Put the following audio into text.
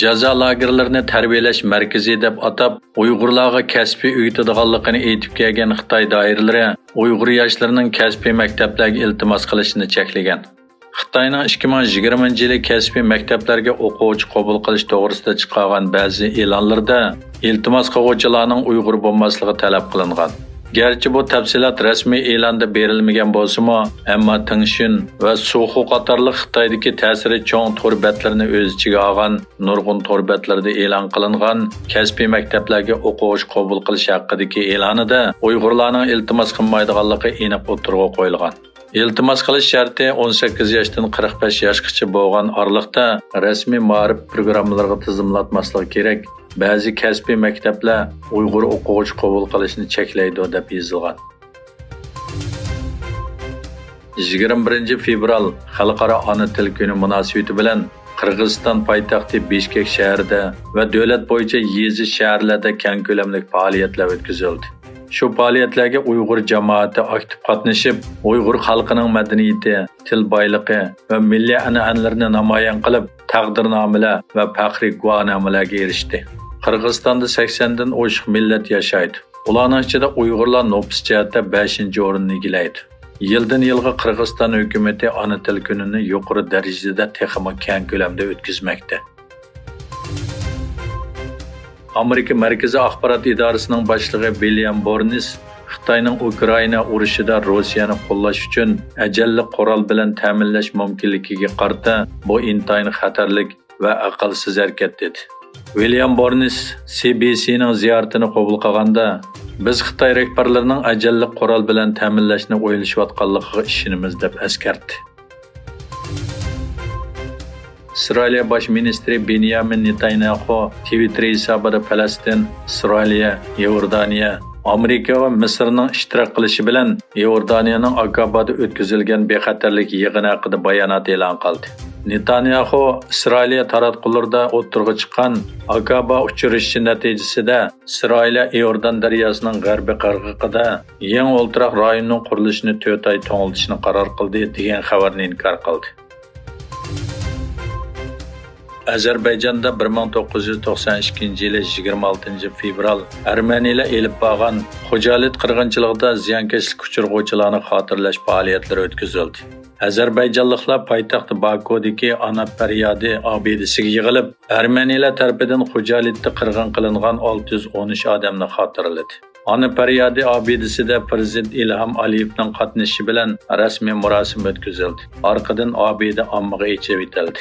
jazo lagerlarini tarbiyalash markazi deb atab Uyg'urlarga kasbiy o'rgatadiganligini aytib kelgan Xitoy doiralari Uyg'ur yoshlarining kasbiy maktablarga iltimos qilishini cheklagan. Xitoyning 2020-yili kasbiy maktablarga o'quvchi qabul qilish to'g'risida chiqqan ba'zi e'lonlarda iltimos qiluvchilarning Uyg'ur bo'lmasligi talab qilingan. Gerçi bu tafsilot rasmiy e'londa berilmagan bo'lsa-mu, ammo Tingshin va Sohu qatorli Xitoydagi ta'siri cho'ng to'rbatlarni o'z ichiga olgan nurg'un to'rbatlarda e'lon qilingan kasbiy maktablarga o'quvchi qabul qilish haqidagi e'lonida Uyg'urlarning iltimos qilmaydiganligi aniq o'tirg'a qo'yilgan. İltimos qilish sharti 18 yoshdan 45 yoshgacha bo'lgan oraliqda rasmiy ma'rif programmalarga tizimlatmaslik kerak. Ba'zi kasbiy maktablar Uyg'ur o'quvchi qabul qilishni cheklaydi deb yozilgan. 21 fevral Xalqaro ona til kuni munosabati bilan Qirg'iziston poytaxti Bishkek shahrida va davlat bo'yicha yezi shaharlarda keng ko'lamli faoliyatlar o'tkazildi. Şu faaliyetlerge Uyghur cemaati aktif qatnashib, Uyghur xalqining madaniyati, til boyligi va milliy an'analarini namoyon qilib, taqdirnomalar va faxriy guvohnomalarga erishdi. Qirg'izistonda 80 dan oshiq millat yashaydi. Ularning ichida Uyg'urlar nopis jihatda 5-o'rinni egallaydi. Yildan yilga Qirg'iziston hukumatı ona til kunini yuqori darajada texmo keng ko'lamda o'tkazmoqda. Amerika Markaziy axborot idorasining boshlig'i William Burns Xitoyning Ukraina urushida Rossiyani qo'llash uchun ajalli qurol bilan ta'minlash mumkinligiga qarata bu intayin xatarlik va aqlsiz harakat dedi. William Burns CBC'ning ziyoratini qabul qilganda biz Xitoy rahbarlarining ajalli qurol bilan ta'minlashni o'ylashayotganligiga ishonamiz deb eskartdi. İsrail Baş Ministri Benjamin Netanyahu Twitter hesabida Falastin, İsrail, Yordaniya, Amerika va Misrning ishtirok qilishi bilan Yordaniyaning Akabada o'tkazilgan bexatarlik yig'ini haqida bayonot e'lon qildi. Netanyahu İsrail taratqularida o'tirg'i chiqqan Akaba uchrashishi natijasida İsrail Yordan daryosining g'arbiy qirg'og'ida yangi o'ltiraq rayonning qurilishini 4 oy to'ng'iltishni qaror qildi degan xabarni inkor qildi. Azerbayjonda 1992 yili 26 fevral Armeniyalar elib borgan xo'jalik qirg'inchiligida ziyonkashlik uchirg'uvchilarni xotirlash faoliyatlari o'tkazildi. Azerbayjonliklar poytaxt Bakudagi Ana Faryadi obidasiga yig'ilib, Armeniyalar tarafidan xo'jalikda qirg'in qilingan 613 odamni xotirladi. Ana Faryadi obidasida Prezident İlham Aliyevning qatnashishi bilan rasmiy marosim o'tkazildi. Orqadan obida ommaga yechib etildi.